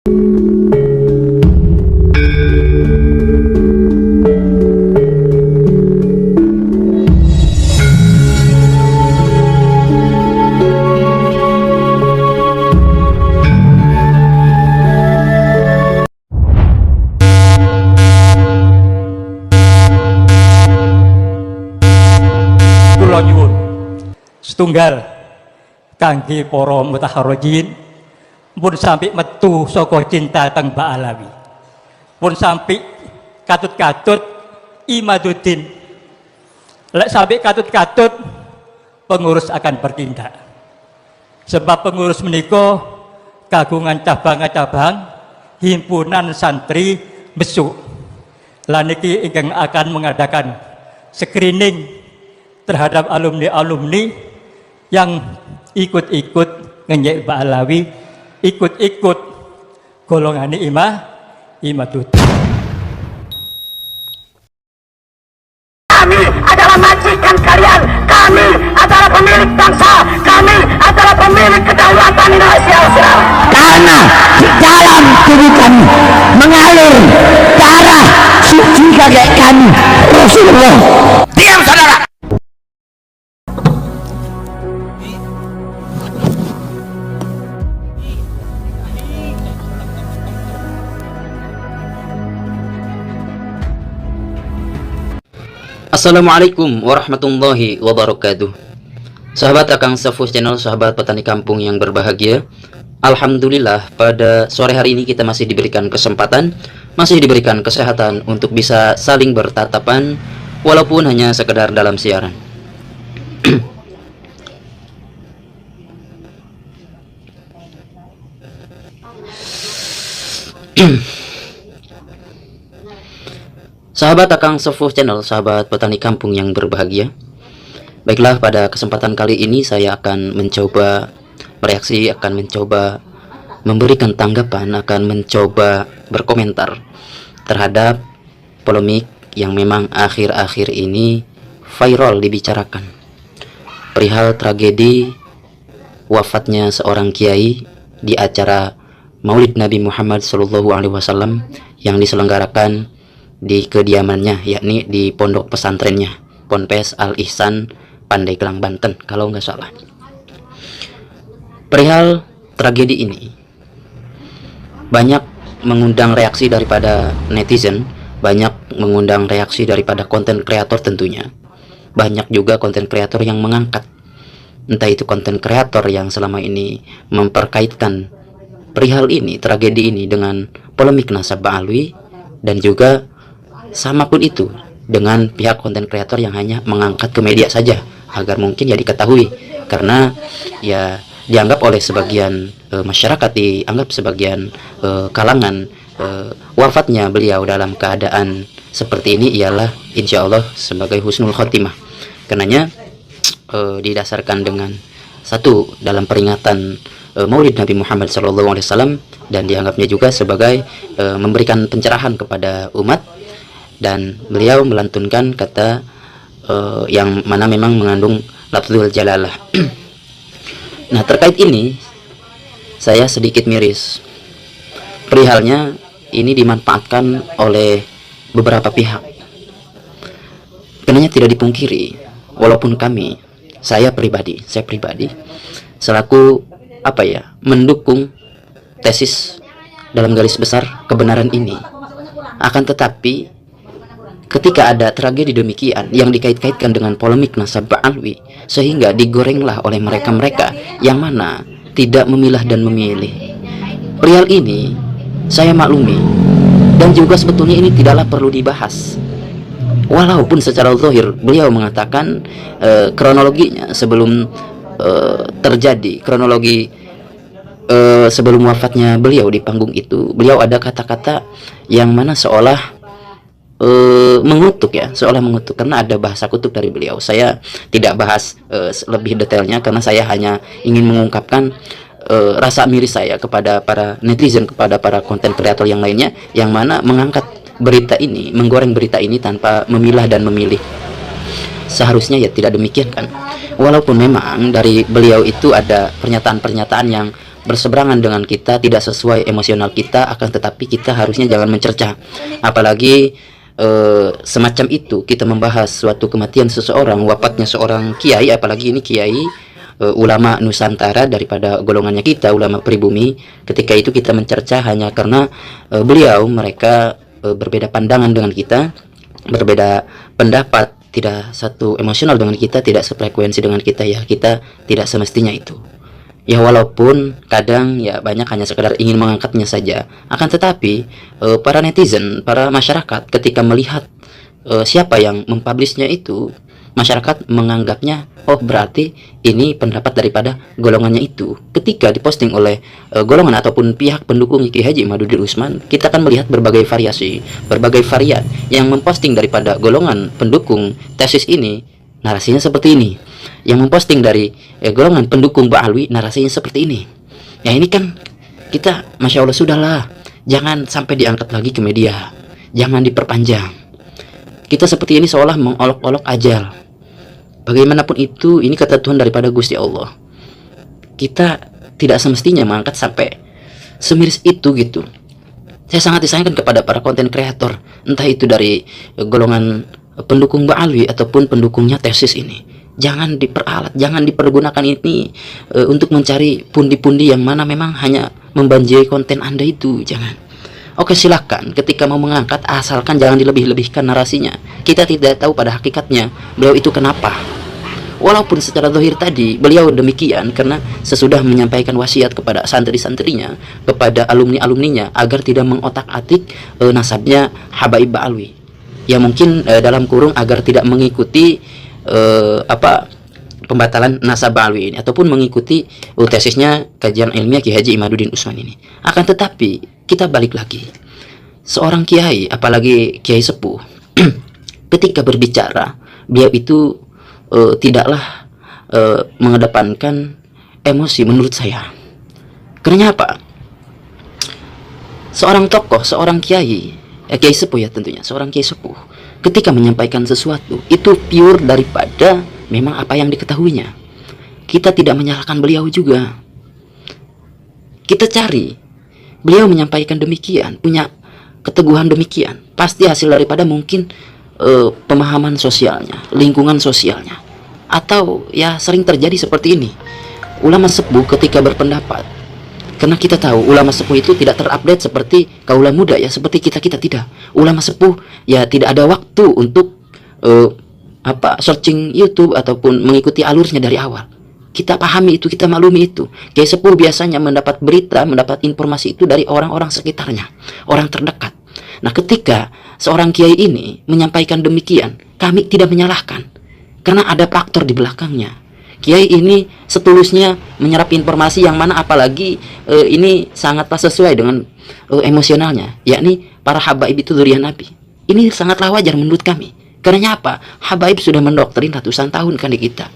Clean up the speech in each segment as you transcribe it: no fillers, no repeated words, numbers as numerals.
Kula nyuwun setunggal kangge para mutaharrijin pun sampai metu saka cinta teng Mbak Alawi, pun sampai katut-katut Imaduddin, lek sampai katut-katut pengurus akan bertindak, sebab pengurus menika kagungan cabang-cabang himpunan santri besuk lan niki ingkang akan mengadakan screening terhadap alumni-alumni yang ikut-ikut ngenyek Mbak Alawi, ikut-ikut golongan Imaduddin. Kami adalah majikan kalian, kami adalah pemilik bangsa, kami adalah pemilik kedaulatan Indonesia. Karena di dalam tubuh kami mengalir darah suci kakek kami Rasulullah. Diam saudara. Assalamualaikum warahmatullahi wabarakatuh. Sahabat Akang Safus Channel, sahabat petani kampung yang berbahagia, alhamdulillah pada sore hari ini kita masih diberikan kesempatan, masih diberikan kesehatan untuk bisa saling bertatapan walaupun hanya sekedar dalam siaran. Sahabat Akang Safus Channel, sahabat petani kampung yang berbahagia, baiklah pada kesempatan kali ini saya akan mencoba bereaksi, akan mencoba memberikan tanggapan, akan mencoba berkomentar terhadap polemik yang memang akhir-akhir ini viral dibicarakan perihal tragedi wafatnya seorang kiai di acara Maulid Nabi Muhammad SAW yang diselenggarakan di kediamannya, yakni di pondok pesantrennya, Ponpes Al Ihsan, Pandeglang, Banten, kalau nggak salah. Perihal tragedi ini banyak mengundang reaksi daripada netizen, banyak mengundang reaksi daripada konten kreator tentunya. Banyak juga konten kreator yang mengangkat, entah itu konten kreator yang selama ini memperkaitkan perihal ini, tragedi ini dengan polemik nasab Ba'alwi, dan juga sama pun itu dengan pihak konten kreator yang hanya mengangkat ke media saja agar mungkin ya diketahui, karena ya dianggap oleh sebagian masyarakat, dianggap sebagian kalangan wafatnya beliau dalam keadaan seperti ini ialah insya Allah sebagai husnul khotimah. Karenanya didasarkan dengan satu dalam peringatan Maulid Nabi Muhammad SAW, dan dianggapnya juga sebagai memberikan pencerahan kepada umat, dan beliau melantunkan kata yang mana memang mengandung lafzul jalalah. Nah, terkait ini saya sedikit miris. Perihalnya ini dimanfaatkan oleh beberapa pihak. Karena tidak dipungkiri, walaupun saya pribadi selaku mendukung tesis dalam garis besar kebenaran ini, akan tetapi ketika ada tragedi demikian yang dikait-kaitkan dengan polemik nasab Ba'alwi, sehingga digorenglah oleh mereka-mereka yang mana tidak memilah dan memilih. Perihal ini saya maklumi, dan juga sebetulnya ini tidaklah perlu dibahas. Walaupun secara zahir beliau mengatakan kronologinya sebelum terjadi, kronologi sebelum wafatnya beliau di panggung itu, beliau ada kata-kata yang mana seolah mengutuk, seolah mengutuk, karena ada bahasa kutuk dari beliau. Saya tidak bahas lebih detailnya karena saya hanya ingin mengungkapkan rasa miris saya kepada para netizen, kepada para konten kreator yang lainnya yang mana mengangkat berita ini, menggoreng berita ini tanpa memilah dan memilih. Seharusnya ya tidak demikian kan. Walaupun memang dari beliau itu ada pernyataan-pernyataan yang berseberangan dengan kita, tidak sesuai emosional kita, akan tetapi kita harusnya jangan mencerca. Apalagi semacam itu, kita membahas suatu kematian seseorang, wafatnya seorang kiai, apalagi ini kiai ulama Nusantara daripada golongannya kita, ulama pribumi. Ketika itu kita mencerca hanya karena beliau mereka berbeda pandangan dengan kita, berbeda pendapat, tidak satu emosional dengan kita, tidak sefrekuensi dengan kita, ya kita tidak semestinya itu. Ya walaupun kadang ya banyak hanya sekedar ingin mengangkatnya saja, akan tetapi para netizen, para masyarakat ketika melihat siapa yang mempublishnya itu, masyarakat menganggapnya oh berarti ini pendapat daripada golongannya itu. Ketika diposting oleh golongan ataupun pihak pendukung Kiai Haji Imaduddin Usman, kita akan melihat berbagai variasi, berbagai varian yang memposting daripada golongan pendukung tesis ini, narasinya seperti ini. Yang memposting dari golongan pendukung Ba'alwi, narasinya seperti ini. Ya ini kan kita Masya Allah sudahlah, jangan sampai diangkat lagi ke media, jangan diperpanjang. Kita seperti ini seolah mengolok-olok ajal. Bagaimanapun itu, ini ketentuan daripada Gusti Allah. Kita tidak semestinya mengangkat sampai semiris itu gitu. Saya sangat disayangkan kepada para konten kreator, entah itu dari golongan pendukung Ba'alwi ataupun pendukungnya tesis ini. Jangan diperalat, jangan dipergunakan ini untuk mencari pundi-pundi yang mana memang hanya membanjiri konten Anda itu. Jangan. Oke, silakan ketika mau mengangkat, asalkan jangan dilebih-lebihkan narasinya. Kita tidak tahu pada hakikatnya beliau itu kenapa. Walaupun secara zahir tadi beliau demikian karena sesudah menyampaikan wasiat kepada santri-santrinya, kepada alumni-alumninya agar tidak mengotak-atik nasabnya Habaib Ba'alwi. Ya mungkin dalam kurung agar tidak mengikuti pembatalan nasab Ba'alwi ini ataupun mengikuti tesisnya kajian ilmiah Kiai Haji Imaduddin Usman ini. Akan tetapi kita balik lagi, seorang kiai apalagi kiai sepuh ketika berbicara beliau itu tidaklah mengedepankan emosi menurut saya. Karena apa? Seorang tokoh, seorang kiai sepuh ya tentunya, seorang kiai sepuh ketika menyampaikan sesuatu itu pure daripada memang apa yang diketahuinya. Kita tidak menyalahkan beliau juga. Kita cari beliau menyampaikan demikian, punya keteguhan demikian, pasti hasil daripada mungkin pemahaman sosialnya, lingkungan sosialnya, atau ya sering terjadi seperti ini. Ulama sepuh ketika berpendapat, karena kita tahu ulama sepuh itu tidak terupdate seperti kaula muda ya, seperti kita tidak. Ulama sepuh ya tidak ada waktu untuk searching YouTube ataupun mengikuti alurnya dari awal. Kita pahami itu, kita maklumi itu. Kiai sepuh biasanya mendapat berita, mendapat informasi itu dari orang-orang sekitarnya, orang terdekat. Nah, ketika seorang kiai ini menyampaikan demikian, kami tidak menyalahkan karena ada faktor di belakangnya. Kiai ini setulusnya menyerap informasi yang mana apalagi ini sangatlah sesuai dengan emosionalnya, yakni para habaib itu dzurriyyah Nabi. Ini sangatlah wajar menurut kami. Karena apa? Habaib sudah mendoktrin ratusan tahun kan di kita.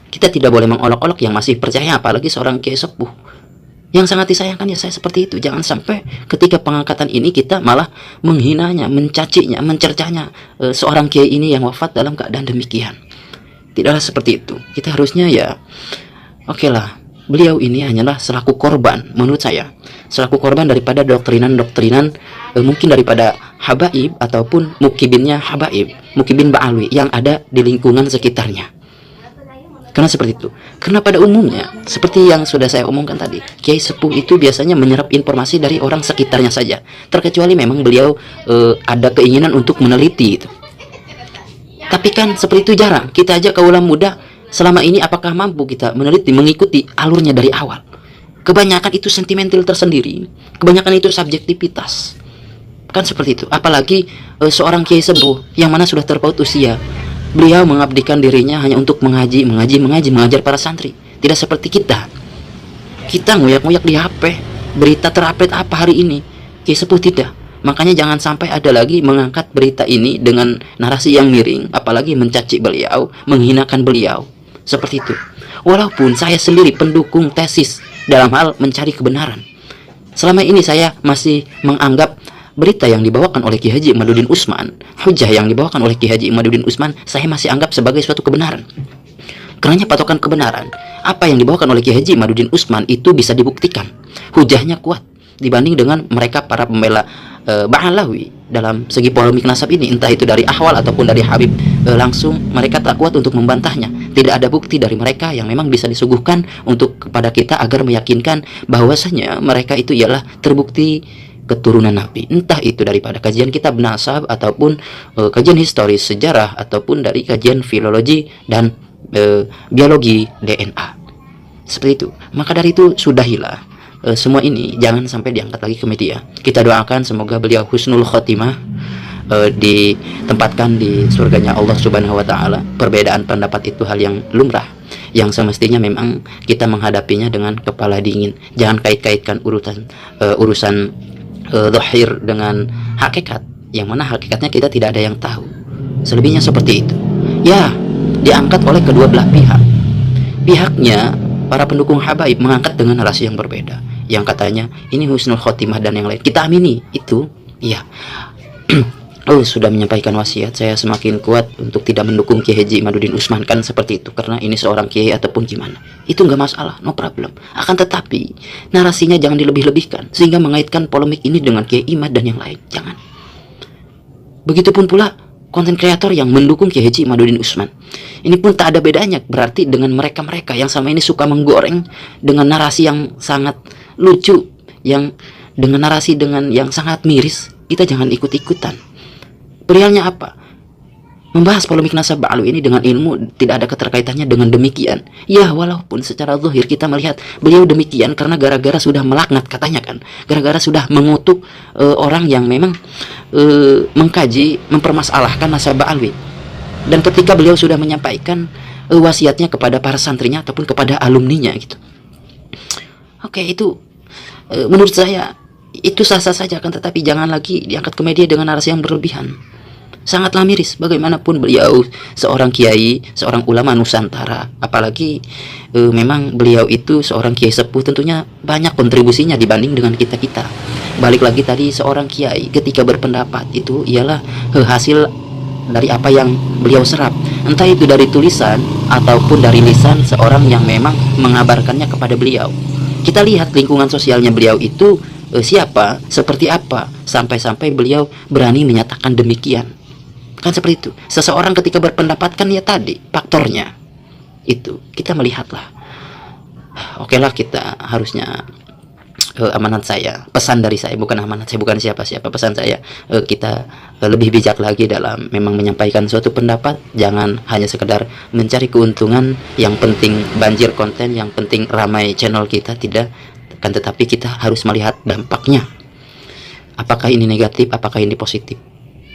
Kita tidak boleh mengolok-olok yang masih percaya, apalagi seorang kiai sepuh. Yang sangat disayangkan ya saya seperti itu. Jangan sampai ketika pengangkatan ini kita malah menghinanya, mencacinya, mencercanya seorang kiai ini yang wafat dalam keadaan demikian. Tidaklah seperti itu. Kita harusnya ya oke lah, beliau ini hanyalah selaku korban menurut saya, selaku korban daripada doktrinan-doktrinan mungkin daripada habaib ataupun mukibinnya habaib, mukibin Ba'alwi yang ada di lingkungan sekitarnya. Karena seperti itu. Karena pada umumnya seperti yang sudah saya omongkan tadi, kiai sepuh itu biasanya menyerap informasi dari orang sekitarnya saja, terkecuali memang beliau ada keinginan untuk meneliti itu. Tapi kan seperti itu jarang. Kita aja kaula muda selama ini apakah mampu kita meneliti, mengikuti alurnya dari awal? Kebanyakan itu sentimental tersendiri, kebanyakan itu subjektivitas. Kan seperti itu. Apalagi seorang kiai sepuh yang mana sudah terpaut usia, beliau mengabdikan dirinya hanya untuk mengajar para santri. Tidak seperti kita. Kita ngoyak-ngoyak di HP, berita terupdate apa hari ini. Kiai sepuh tidak. Makanya jangan sampai ada lagi mengangkat berita ini dengan narasi yang miring, apalagi mencaci beliau, menghinakan beliau. Seperti itu. Walaupun saya sendiri pendukung tesis dalam hal mencari kebenaran, selama ini saya masih menganggap berita yang dibawakan oleh Kiai Haji Imaduddin Usman, hujah yang dibawakan oleh Kiai Haji Imaduddin Usman, saya masih anggap sebagai suatu kebenaran. Karena patokan kebenaran apa yang dibawakan oleh Kiai Haji Imaduddin Utsman itu bisa dibuktikan, hujahnya kuat dibanding dengan mereka para pembela Ba'alawi dalam segi polemik nasab ini, entah itu dari Ahwal ataupun dari Habib. Langsung mereka tak kuat untuk membantahnya. Tidak ada bukti dari mereka yang memang bisa disuguhkan untuk kepada kita agar meyakinkan bahwasanya mereka itu ialah terbukti keturunan Nabi, entah itu daripada kajian kitab nasab ataupun kajian historis sejarah ataupun dari kajian filologi dan biologi DNA. Seperti itu. Maka dari itu sudahilah semua ini, jangan sampai diangkat lagi ke media. Kita doakan semoga beliau husnul khotimah, ditempatkan di surganya Allah Subhanahu wa taala. Perbedaan pendapat itu hal yang lumrah, yang semestinya memang kita menghadapinya dengan kepala dingin. Jangan kait-kaitkan urusan zahir dengan hakikat, yang mana hakikatnya kita tidak ada yang tahu. Selebihnya seperti itu. Ya, diangkat oleh kedua belah pihak. Pihaknya para pendukung habaib mengangkat dengan narasi yang berbeda, yang katanya ini husnul khotimah dan yang lain. Kita amini itu, iya. Sudah menyampaikan wasiat, saya semakin kuat untuk tidak mendukung Kiai Haji Imaduddin Utsman, kan seperti itu, karena ini seorang kiai ataupun gimana, itu nggak masalah, no problem. Akan tetapi narasinya jangan dilebih-lebihkan sehingga mengaitkan polemik ini dengan Kiai Imad dan yang lain, jangan. Begitupun pula konten kreator yang mendukung Kiai Haji Imaduddin Utsman, ini pun tak ada bedanya berarti dengan mereka-mereka yang sama ini suka menggoreng dengan narasi yang sangat lucu, yang dengan narasi dengan yang sangat miris. Kita jangan ikut-ikutan. Perihalnya apa? Membahas polemik nasab Ba'alawi ini dengan ilmu tidak ada keterkaitannya dengan demikian. Ya, walaupun secara zahir kita melihat beliau demikian karena gara-gara sudah melaknat, katanya kan, gara-gara sudah mengutuk orang yang memang mengkaji, mempermasalahkan nasab Ba'alawi. Dan ketika beliau sudah menyampaikan wasiatnya kepada para santrinya ataupun kepada alumninya gitu. Oke, itu menurut saya itu sah-sah saja, kan, tetapi jangan lagi diangkat ke media dengan narasi yang berlebihan. Sangatlah miris. Bagaimanapun beliau seorang kiai, seorang ulama Nusantara, apalagi memang beliau itu seorang kiai sepuh, tentunya banyak kontribusinya dibanding dengan kita-kita. Balik lagi tadi, seorang kiai ketika berpendapat itu ialah hasil dari apa yang beliau serap, entah itu dari tulisan ataupun dari lisan seorang yang memang mengabarkannya kepada beliau. Kita lihat lingkungan sosialnya beliau itu siapa, seperti apa, sampai-sampai beliau berani menyatakan demikian. Kan seperti itu. Seseorang ketika berpendapat, kan ya tadi faktornya itu kita melihatlah. Oke lah, kita harusnya amanat saya, pesan dari saya, bukan amanat saya, bukan siapa-siapa, pesan saya, kita lebih bijak lagi dalam memang menyampaikan suatu pendapat. Jangan hanya sekedar mencari keuntungan, yang penting banjir konten, yang penting ramai channel kita, tidak. Kan tetapi kita harus melihat dampaknya, apakah ini negatif, apakah ini positif.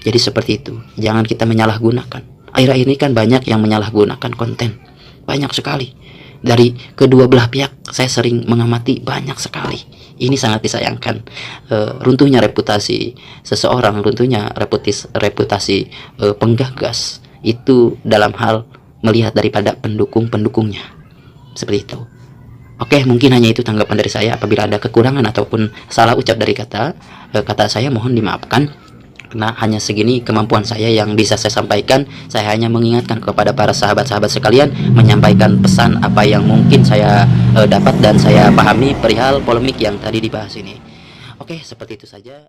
Jadi seperti itu, jangan kita menyalahgunakan. Akhir-akhir ini kan banyak yang menyalahgunakan konten, banyak sekali. Dari kedua belah pihak saya sering mengamati, banyak sekali. Ini sangat disayangkan. Runtuhnya reputasi seseorang, runtuhnya reputasi penggagas itu dalam hal melihat daripada pendukung-pendukungnya. Seperti itu. Oke, mungkin hanya itu tanggapan dari saya. Apabila ada kekurangan ataupun salah ucap dari kata saya, mohon dimaafkan. Karena hanya segini kemampuan saya yang bisa saya sampaikan. Saya hanya mengingatkan kepada para sahabat-sahabat sekalian, menyampaikan pesan apa yang mungkin saya dapat dan saya pahami perihal polemik yang tadi dibahas ini. Oke, seperti itu saja.